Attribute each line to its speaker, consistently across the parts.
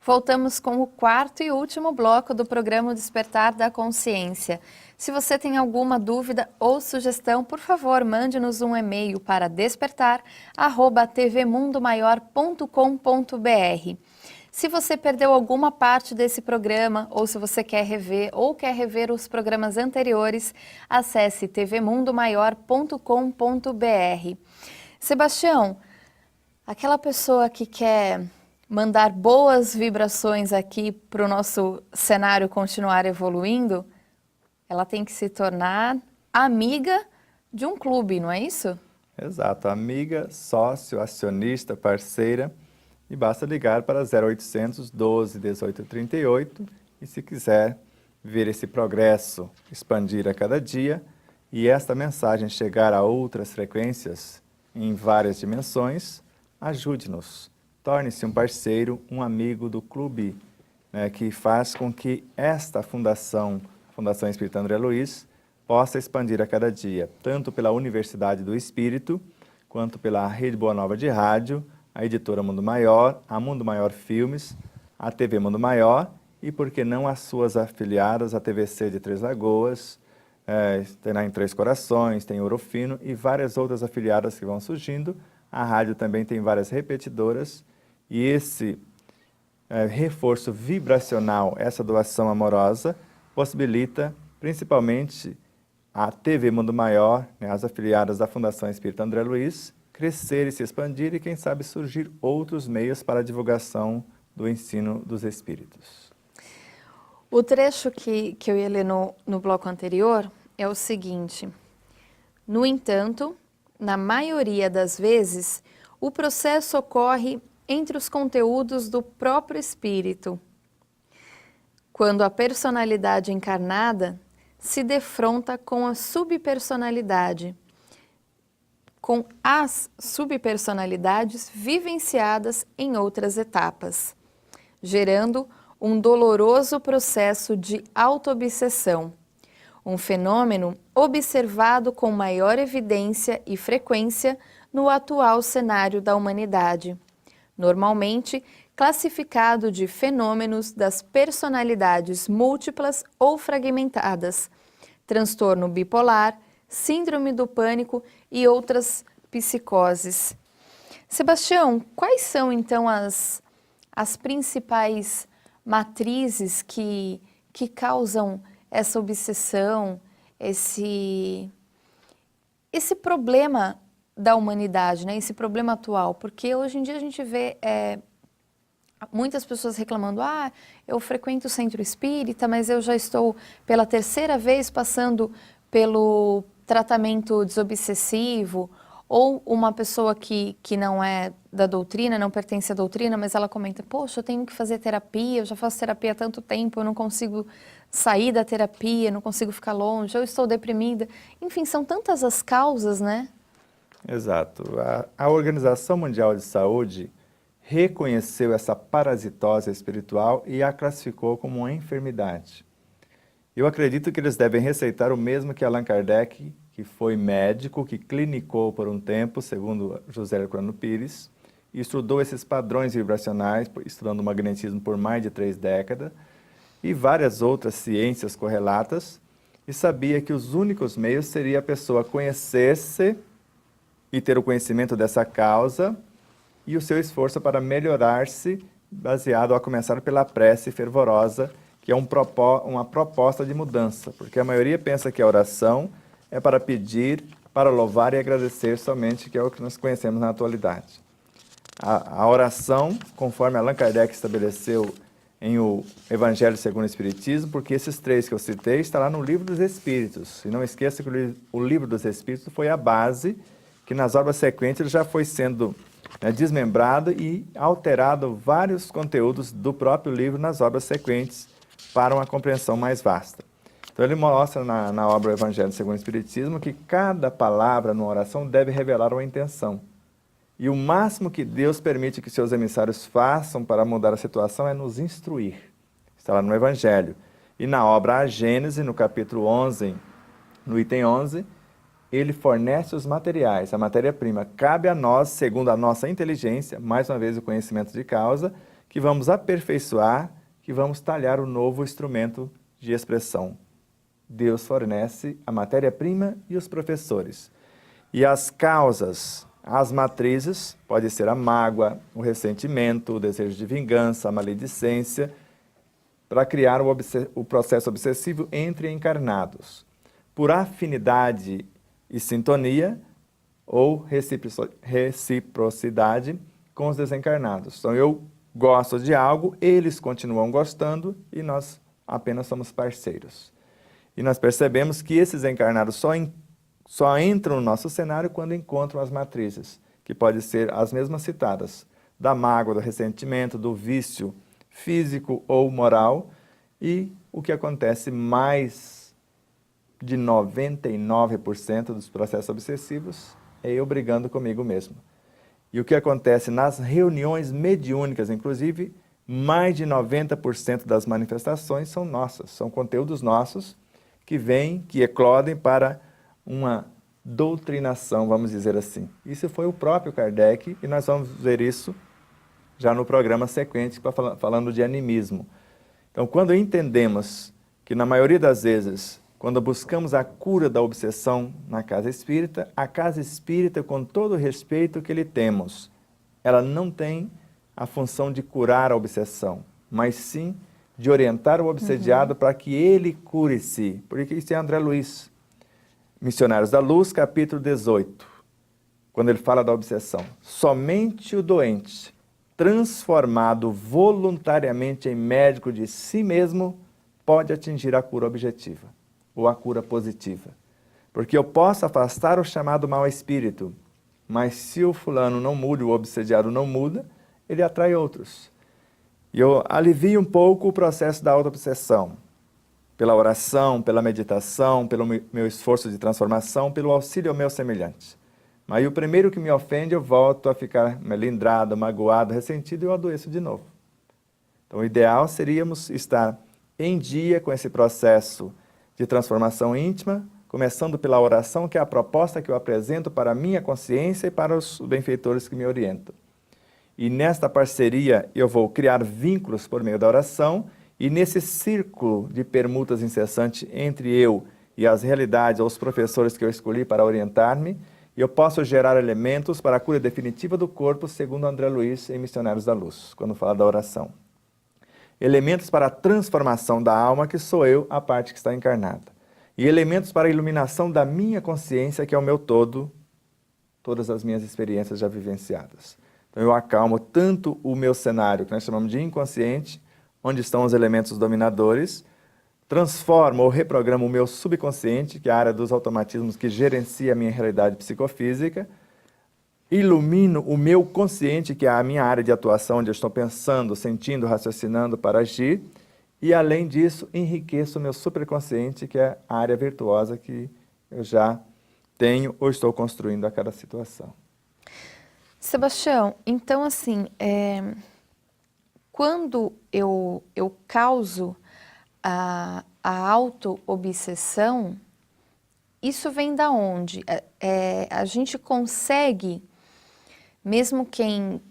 Speaker 1: Voltamos com o quarto e último bloco do programa Despertar da Consciência. Se você tem alguma dúvida ou sugestão, por favor, mande-nos um e-mail para despertar@tvmundomaior.com.br. Se você perdeu alguma parte desse programa, ou se você quer rever os programas anteriores, acesse tvmundomaior.com.br. Sebastião, aquela pessoa que quer mandar boas vibrações aqui para o nosso cenário continuar evoluindo, ela tem que se tornar amiga de um clube, não é isso?
Speaker 2: Exato, amiga, sócio, acionista, parceira, e basta ligar para 0800 12 18 38 e se quiser ver esse progresso expandir a cada dia e esta mensagem chegar a outras frequências em várias dimensões, ajude-nos. Torne-se um parceiro, um amigo do clube, né, que faz com que esta fundação, a Fundação Espírita André Luiz, possa expandir a cada dia, tanto pela Universidade do Espírito, quanto pela Rede Boa Nova de Rádio, a Editora Mundo Maior, a Mundo Maior Filmes, a TV Mundo Maior e, por que não, as suas afiliadas, a TVC de Três Lagoas, tem lá em Três Corações, tem Ouro Fino e várias outras afiliadas que vão surgindo. A rádio também tem várias repetidoras. E esse reforço vibracional, essa doação amorosa, possibilita principalmente a TV Mundo Maior, né, as afiliadas da Fundação Espírita André Luiz, crescer e se expandir e, quem sabe, surgir outros meios para a divulgação do ensino dos espíritos.
Speaker 1: O trecho que eu ia ler no bloco anterior é o seguinte: no entanto, na maioria das vezes, o processo ocorre entre os conteúdos do próprio espírito, quando a personalidade encarnada se defronta com a subpersonalidade, com as subpersonalidades vivenciadas em outras etapas, gerando um doloroso processo de autoobsessão, um fenômeno observado com maior evidência e frequência no atual cenário da humanidade, normalmente classificado de fenômenos das personalidades múltiplas ou fragmentadas, transtorno bipolar, síndrome do pânico e outras psicoses. Sebastião, quais são então as principais matrizes que causam essa obsessão, esse problema da humanidade, né? Esse problema atual? Porque hoje em dia a gente vê muitas pessoas reclamando: eu frequento o centro espírita, mas eu já estou pela terceira vez passando pelo tratamento desobsessivo. Ou uma pessoa que não é da doutrina, não pertence à doutrina, mas ela comenta: poxa, eu tenho que fazer terapia, eu já faço terapia há tanto tempo, eu não consigo sair da terapia, não consigo ficar longe, eu estou deprimida. Enfim, são tantas as causas, né?
Speaker 2: Exato. A Organização Mundial de Saúde reconheceu essa parasitose espiritual e a classificou como uma enfermidade. Eu acredito que eles devem receitar o mesmo que Allan Kardec, que foi médico, que clinicou por um tempo, segundo José Herculano Pires, e estudou esses padrões vibracionais, estudando o magnetismo por mais de 3 décadas, e várias outras ciências correlatas, e sabia que os únicos meios seria a pessoa conhecer-se e ter o conhecimento dessa causa, e o seu esforço para melhorar-se, baseado a começar pela prece fervorosa, que é uma proposta de mudança, porque a maioria pensa que a oração é para pedir, para louvar e agradecer somente, que é o que nós conhecemos na atualidade. A oração, conforme Allan Kardec estabeleceu em o Evangelho segundo o Espiritismo, porque esses 3 que eu citei está lá no Livro dos Espíritos. E não esqueça que o Livro dos Espíritos foi a base, que nas obras sequentes ele já foi sendo desmembrado e alterado vários conteúdos do próprio livro nas obras sequentes para uma compreensão mais vasta. Então ele mostra na obra Evangelho segundo o Espiritismo que cada palavra numa oração deve revelar uma intenção. E o máximo que Deus permite que seus emissários façam para mudar a situação é nos instruir. Está lá no Evangelho. E na obra A Gênese, no capítulo 11, no item 11, ele fornece os materiais, a matéria-prima. Cabe a nós, segundo a nossa inteligência, mais uma vez o conhecimento de causa, que vamos aperfeiçoar, que vamos talhar o novo instrumento de expressão. Deus fornece a matéria-prima e os professores. E as causas, as matrizes, pode ser a mágoa, o ressentimento, o desejo de vingança, a maledicência, para criar o processo obsessivo entre encarnados, por afinidade e sintonia ou reciprocidade com os desencarnados. Então, eu gosto de algo, eles continuam gostando e nós apenas somos parceiros. E nós percebemos que esses encarnados só entram no nosso cenário quando encontram as matrizes, que podem ser as mesmas citadas, da mágoa, do ressentimento, do vício físico ou moral, e o que acontece mais de 99% dos processos obsessivos é eu brigando comigo mesmo. E o que acontece nas reuniões mediúnicas, inclusive, mais de 90% das manifestações são nossas, são conteúdos nossos que vêm, que eclodem para uma doutrinação, vamos dizer assim. Isso foi o próprio Kardec, e nós vamos ver isso já no programa sequente, falando de animismo. Então, quando entendemos que, na maioria das vezes, quando buscamos a cura da obsessão na casa espírita, a casa espírita, com todo o respeito que lhe temos, ela não tem a função de curar a obsessão, mas sim de orientar o obsediado para que ele cure-se. Porque isso é André Luiz, Missionários da Luz, capítulo 18, quando ele fala da obsessão. Somente o doente, transformado voluntariamente em médico de si mesmo, pode atingir a cura objetiva, ou a cura positiva. Porque eu posso afastar o chamado mau espírito, mas se o fulano não muda, o obsediado não muda, ele atrai outros. E eu alivio um pouco o processo da auto-obsessão, pela oração, pela meditação, pelo meu esforço de transformação, pelo auxílio ao meu semelhante. Mas aí o primeiro que me ofende, eu volto a ficar melindrado, magoado, ressentido e eu adoeço de novo. Então o ideal seríamos estar em dia com esse processo de transformação íntima, começando pela oração, que é a proposta que eu apresento para a minha consciência e para os benfeitores que me orientam. E nesta parceria eu vou criar vínculos por meio da oração, e nesse círculo de permutas incessante entre eu e as realidades ou os professores que eu escolhi para orientar-me, eu posso gerar elementos para a cura definitiva do corpo, segundo André Luiz em Missionários da Luz, quando fala da oração. Elementos para a transformação da alma, que sou eu, a parte que está encarnada. E elementos para a iluminação da minha consciência, que é o meu todo, todas as minhas experiências já vivenciadas. Então eu acalmo tanto o meu cenário, que nós chamamos de inconsciente, onde estão os elementos dominadores, transformo ou reprogramo o meu subconsciente, que é a área dos automatismos que gerencia a minha realidade psicofísica, ilumino o meu consciente, que é a minha área de atuação, onde eu estou pensando, sentindo, raciocinando para agir, e além disso, enriqueço o meu superconsciente, que é a área virtuosa que eu já tenho ou estou construindo a cada situação.
Speaker 1: Sebastião, então assim, quando eu causo a auto-obsessão, isso vem da onde? A gente consegue, mesmo quem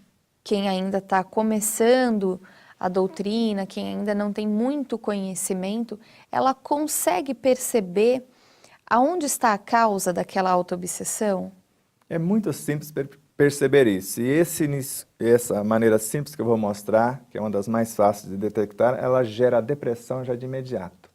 Speaker 1: ainda está começando a doutrina, quem ainda não tem muito conhecimento, ela consegue perceber aonde está a causa daquela auto-obsessão?
Speaker 2: É muito simples perceber isso. E essa maneira simples que eu vou mostrar, que é uma das mais fáceis de detectar, ela gera a depressão já de imediato.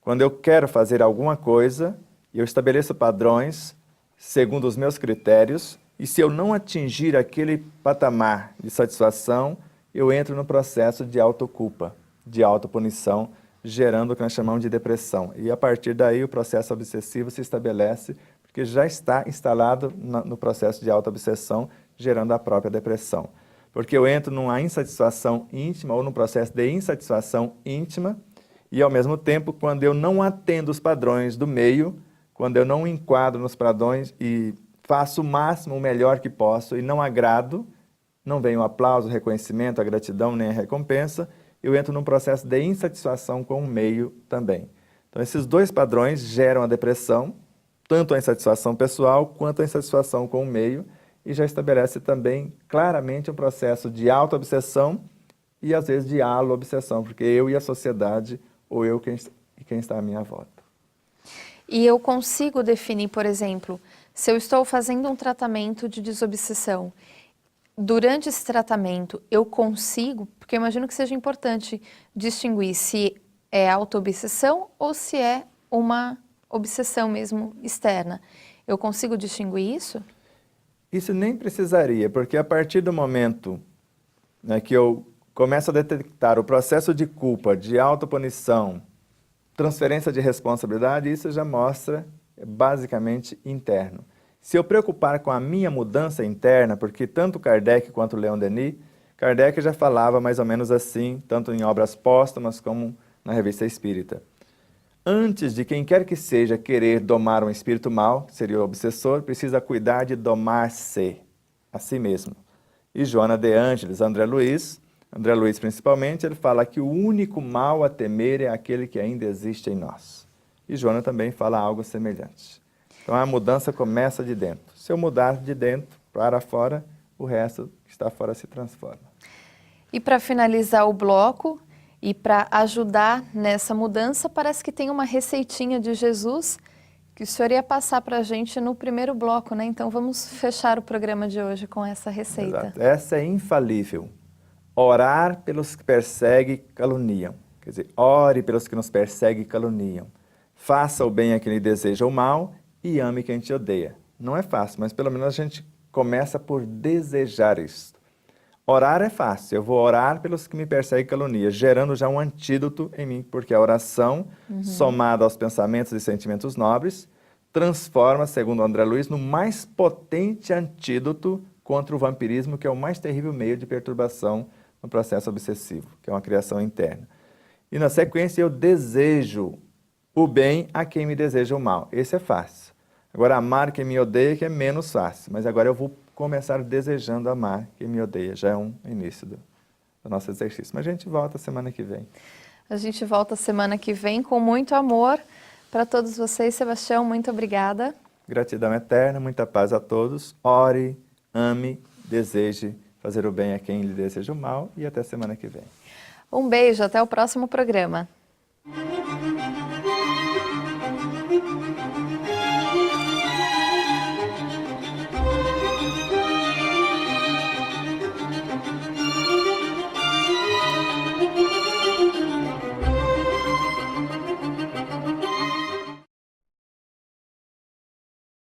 Speaker 2: Quando eu quero fazer alguma coisa, eu estabeleço padrões segundo os meus critérios, e se eu não atingir aquele patamar de satisfação, eu entro no processo de autoculpa, de autopunição, gerando o que nós chamamos de depressão. E a partir daí o processo obsessivo se estabelece, porque já está instalado no processo de auto-obsessão, gerando a própria depressão. Porque eu entro numa insatisfação íntima ou num processo de insatisfação íntima, e ao mesmo tempo, quando eu não atendo os padrões do meio, quando eu não enquadro nos padrões e faço o máximo, o melhor que posso e não agrado, não vem o aplauso, o reconhecimento, a gratidão, nem a recompensa, eu entro num processo de insatisfação com o meio também. Então, esses dois padrões geram a depressão, tanto a insatisfação pessoal quanto a insatisfação com o meio, e já estabelece também claramente um processo de auto-obsessão e às vezes de alo-obsessão, porque eu e a sociedade, ou eu e quem está à minha volta.
Speaker 1: E eu consigo definir, por exemplo, se eu estou fazendo um tratamento de desobsessão, durante esse tratamento eu consigo, porque eu imagino que seja importante distinguir se é auto-obsessão ou se é uma obsessão mesmo externa. Eu consigo distinguir isso?
Speaker 2: Isso nem precisaria, porque a partir do momento, né, que eu começo a detectar o processo de culpa, de autopunição, transferência de responsabilidade, isso já mostra basicamente interno. Se eu preocupar com a minha mudança interna, porque tanto Kardec quanto Leon Denis, Kardec já falava mais ou menos assim, tanto em obras póstumas como na Revista Espírita. Antes de quem quer que seja querer domar um espírito mau, que seria o obsessor, precisa cuidar de domar-se, a si mesmo. E Joana de Ângeles, André Luiz principalmente, ele fala que o único mal a temer é aquele que ainda existe em nós. E Joana também fala algo semelhante. Então a mudança começa de dentro. Se eu mudar de dentro para fora, o resto que está fora se transforma.
Speaker 1: E para finalizar o bloco, e para ajudar nessa mudança, parece que tem uma receitinha de Jesus que o senhor ia passar para a gente no primeiro bloco, né? Então vamos fechar o programa de hoje com essa receita.
Speaker 2: Exato. Essa é infalível. Orar pelos que perseguem e caluniam. Quer dizer, ore pelos que nos perseguem e caluniam. Faça o bem a quem lhe deseja o mal e ame quem te odeia. Não é fácil, mas pelo menos a gente começa por desejar isso. Orar é fácil, eu vou orar pelos que me perseguem e caluniam, gerando já um antídoto em mim, porque a oração, somada aos pensamentos e sentimentos nobres, transforma, segundo André Luiz, no mais potente antídoto contra o vampirismo, que é o mais terrível meio de perturbação no processo obsessivo, que é uma criação interna. E na sequência eu desejo o bem a quem me deseja o mal. Esse é fácil. Agora amar quem me odeia que é menos fácil, mas agora eu vou começar desejando amar quem me odeia. Já é um início do nosso exercício. Mas a gente volta semana que vem.
Speaker 1: A gente volta semana que vem com muito amor para todos vocês. Sebastião, muito obrigada.
Speaker 2: Gratidão eterna, muita paz a todos. Ore, ame, deseje fazer o bem a quem lhe deseja o mal e até semana que vem.
Speaker 1: Um beijo, até o próximo programa.